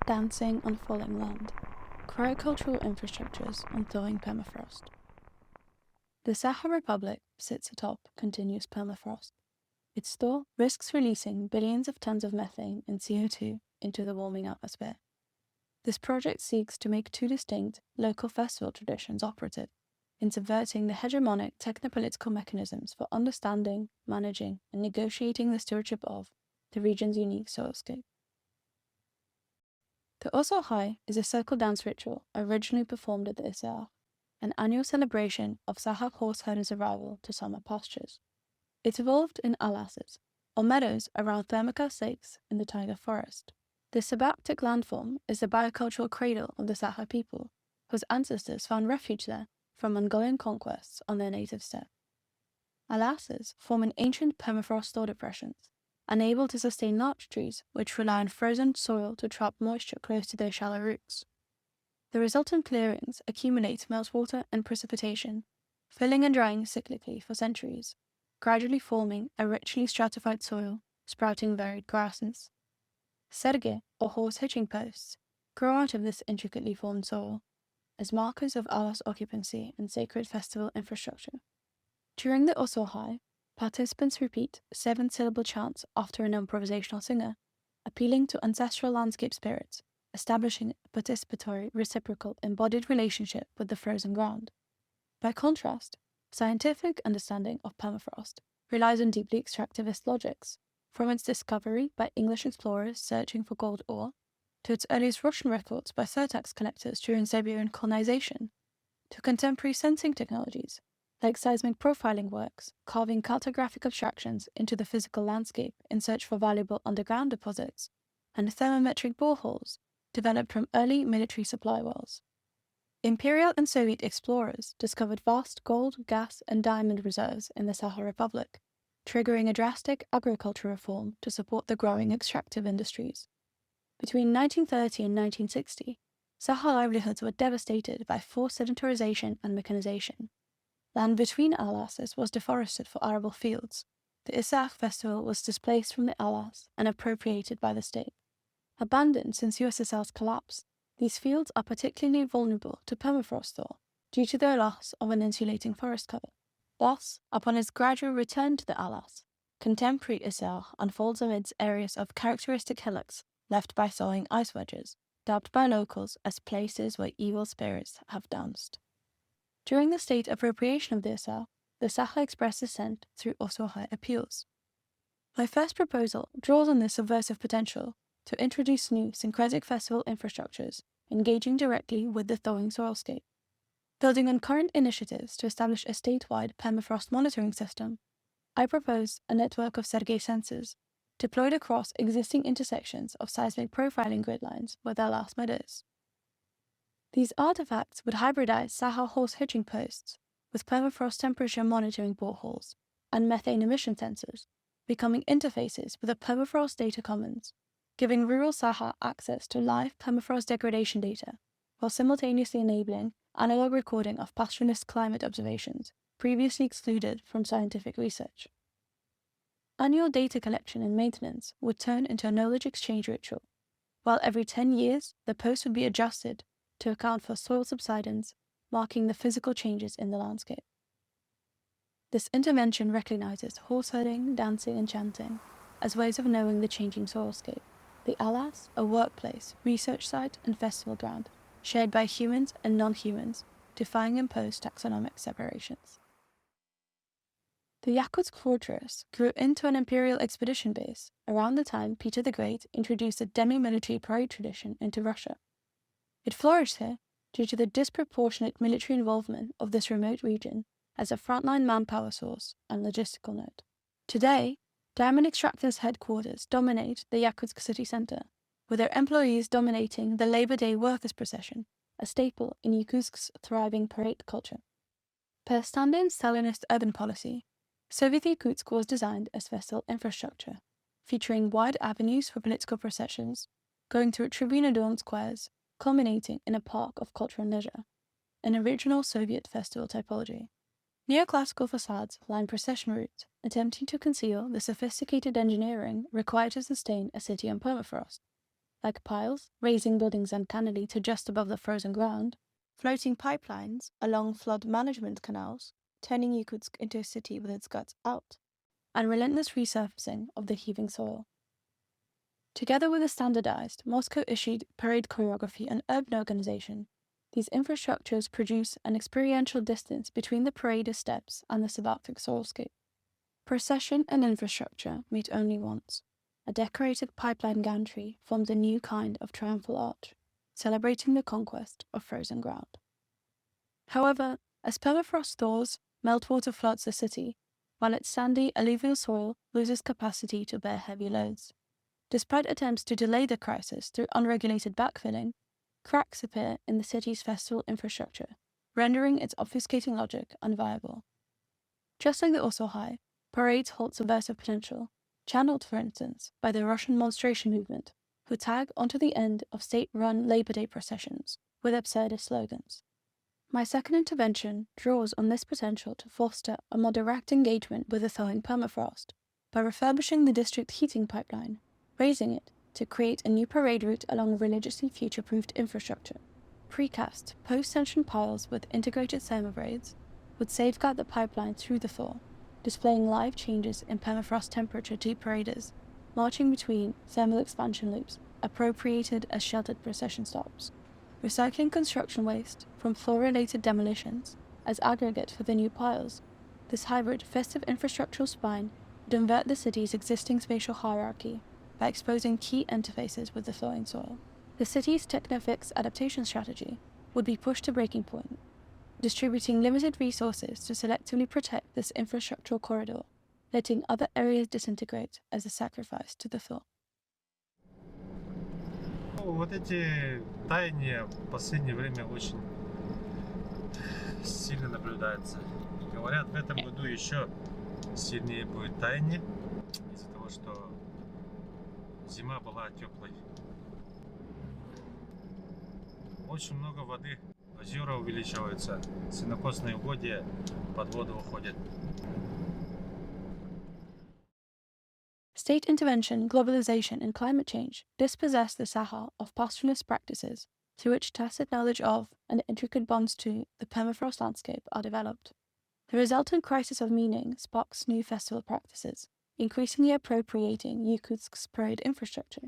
dancing on falling land, cryo-cultural infrastructures on thawing permafrost. The Sakha Republic sits atop continuous permafrost. Its thaw risks releasing billions of tons of methane and CO2 into the warming atmosphere. This project seeks to make two distinct local festival traditions operative in subverting the hegemonic technopolitical mechanisms for understanding, managing, and negotiating the stewardship of the region's unique soilscape. The Osohai is a circle dance ritual originally performed at the Isar, an annual celebration of Sakha horse herders' arrival to summer pastures. It evolved in alasas, or meadows around Thermocast lakes in the taiga forest. This subarctic landform is the biocultural cradle of the Sakha people, whose ancestors found refuge there from Mongolian conquests on their native steppe. Alasas form an ancient permafrost thaw depressions, unable to sustain large trees which rely on frozen soil to trap moisture close to their shallow roots. The resultant clearings accumulate meltwater and precipitation, filling and drying cyclically for centuries, gradually forming a richly stratified soil, sprouting varied grasses. Serge, or horse hitching posts, grow out of this intricately formed soil, as markers of alas occupancy and sacred festival infrastructure. During the Osohai, participants repeat 7-syllable chants after an improvisational singer, appealing to ancestral landscape spirits, establishing a participatory, reciprocal, embodied relationship with the frozen ground. By contrast, scientific understanding of permafrost relies on deeply extractivist logics, from its discovery by English explorers searching for gold ore, to its earliest Russian records by surtax collectors during Siberian colonization, to contemporary sensing technologies, like seismic profiling works, carving cartographic abstractions into the physical landscape in search for valuable underground deposits, and thermometric boreholes developed from early military supply wells. Imperial and Soviet explorers discovered vast gold, gas, and diamond reserves in the Sakha Republic, triggering a drastic agriculture reform to support the growing extractive industries. Between 1930 and 1960, Sakha livelihoods were devastated by forced sedentarization and mechanization. Land between alasas was deforested for arable fields. The Isar festival was displaced from the alas and appropriated by the state. Abandoned since USSR's collapse, these fields are particularly vulnerable to permafrost thaw due to their loss of an insulating forest cover. Thus, upon its gradual return to the alas, contemporary Isar unfolds amidst areas of characteristic hillocks left by thawing ice wedges, dubbed by locals as places where evil spirits have danced. During the state appropriation of the Isar, the Sakha expressed dissent through Osohai appeals. My first proposal draws on this subversive potential to introduce new syncretic festival infrastructures engaging directly with the thawing soilscape. Building on current initiatives to establish a statewide permafrost monitoring system, I propose a network of Sergei sensors deployed across existing intersections of seismic profiling grid lines with their last meadows. These artifacts would hybridize Sakha horse hitching posts with permafrost temperature monitoring boreholes and methane emission sensors, becoming interfaces with the permafrost data commons, giving rural Sakha access to live permafrost degradation data, while simultaneously enabling analog recording of pastoralist climate observations previously excluded from scientific research. Annual data collection and maintenance would turn into a knowledge exchange ritual, while every 10 years the post would be adjusted to account for soil subsidence, marking the physical changes in the landscape. This intervention recognizes horse herding, dancing, and chanting as ways of knowing the changing soilscape. The alas, a workplace, research site, and festival ground, shared by humans and non-humans, defying imposed taxonomic separations. The Yakutsk fortress grew into an imperial expedition base around the time Peter the Great introduced the demi-military parade tradition into Russia. It flourished here due to the disproportionate military involvement of this remote region as a frontline manpower source and logistical node. Today, diamond extractors' headquarters dominate the Yakutsk city center, with their employees dominating the Labor Day workers' procession, a staple in Yakutsk's thriving parade culture. Per Stalin's Stalinist urban policy, Soviet Yakutsk was designed as festival infrastructure, featuring wide avenues for political processions, going through tribune-adorned squares, culminating in a park of culture and leisure, an original Soviet festival typology. Neoclassical facades line procession routes, attempting to conceal the sophisticated engineering required to sustain a city on permafrost. like piles, raising buildings uncannily to just above the frozen ground, floating pipelines along flood management canals, turning Yakutsk into a city with its guts out, and relentless resurfacing of the heaving soil. Together with a standardized, Moscow-issued parade choreography and urban organization, these infrastructures produce an experiential distance between the parader's steps and the subarctic soilscape. Procession and infrastructure meet only once. A decorated pipeline gantry forms a new kind of triumphal arch, celebrating the conquest of frozen ground. However, as permafrost thaws, meltwater floods the city, while its sandy, alluvial soil loses capacity to bear heavy loads. Despite attempts to delay the crisis through unregulated backfilling, cracks appear in the city's festival infrastructure, rendering its obfuscating logic unviable. Just like the also high, parades hold subversive potential, channeled, for instance, by the Russian monstration movement, who tag onto the end of state-run Labor Day processions with absurdist slogans. My second intervention draws on this potential to foster a more direct engagement with the thawing permafrost by refurbishing the district heating pipeline, raising it to create a new parade route along religiously future-proofed infrastructure. Precast, post-tension piles with integrated thermobraids would safeguard the pipeline through the thaw, displaying live changes in permafrost temperature to paraders, marching between thermal expansion loops appropriated as sheltered procession stops. Recycling construction waste from thaw-related demolitions as aggregate for the new piles, this hybrid festive infrastructural spine would invert the city's existing spatial hierarchy by exposing key interfaces with the thawing soil. The city's technofix adaptation strategy would be pushed to breaking point, distributing limited resources to selectively protect this infrastructural corridor, letting other areas disintegrate as a sacrifice to the thaw. Вот эти таяния в последнее время очень сильно наблюдаются. Говорят, в этом году еще сильнее будет таяние из-за того, что зима была теплой. Очень много воды, озера увеличиваются, сенокосные угодья под воду уходят. State intervention, globalization, and climate change dispossess the Sahel of pastoralist practices through which tacit knowledge of and intricate bonds to the permafrost landscape are developed. The resultant crisis of meaning sparks new festival practices, increasingly appropriating Yakutsk's parade infrastructure.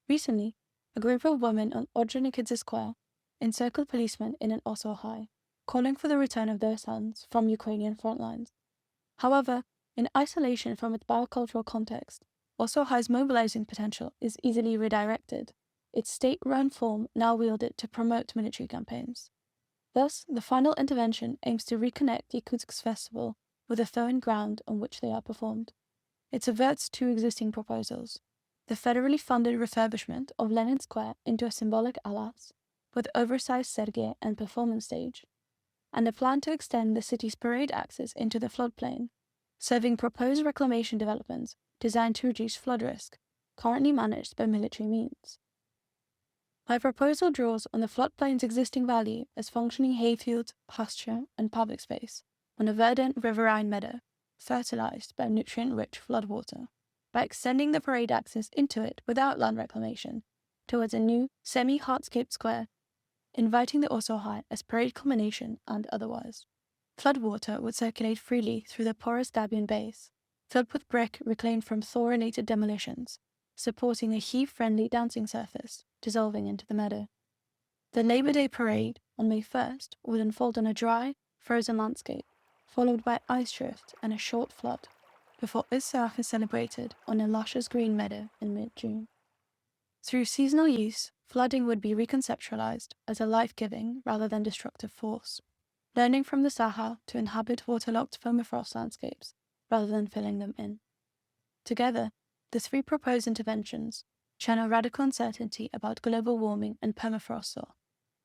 Recently, a group of women on Ordzhonikidze Square encircled policemen in an Oslo high, calling for the return of their sons from Ukrainian front lines. However, in isolation from its biocultural context, Oslo High's mobilizing potential is easily redirected, its state-run form now wielded to promote military campaigns. Thus, the final intervention aims to reconnect Yakutsk's festival with the thawing ground on which they are performed. It subverts two existing proposals: the federally funded refurbishment of Lenin Square into a symbolic alas, with oversized serge and performance stage, and a plan to extend the city's parade axis into the floodplain, serving proposed reclamation developments designed to reduce flood risk, currently managed by military means. My proposal draws on the floodplain's existing value as functioning hayfield, pasture, and public space on a verdant riverine meadow, fertilized by nutrient-rich floodwater, by extending the parade axis into it without land reclamation towards a new, semi-hardscaped square, inviting the Oslo High as parade culmination and otherwise. Floodwater would circulate freely through the porous gabion base, filled with brick reclaimed from thaw-related demolitions, supporting a heave-friendly dancing surface, dissolving into the meadow. The Labor Day parade on May 1st would unfold on a dry, frozen landscape, followed by ice drift and a short flood, before Issaach is celebrated on a luscious green meadow in mid-June. Through seasonal use, flooding would be reconceptualized as a life-giving rather than destructive force, learning from the Sahel to inhabit waterlogged permafrost landscapes rather than filling them in. Together, the three proposed interventions channel radical uncertainty about global warming and permafrost thaw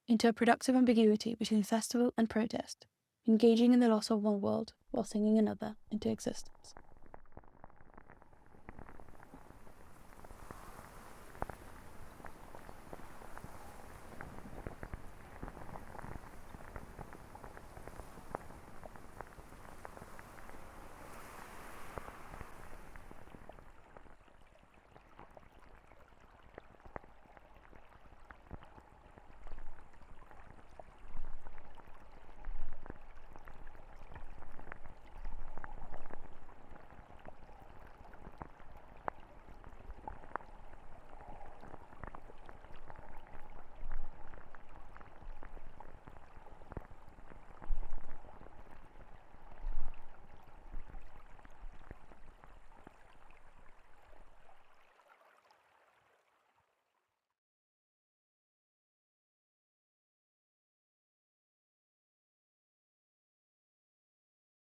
into a productive ambiguity between festival and protest, engaging in the loss of one world while singing another into existence.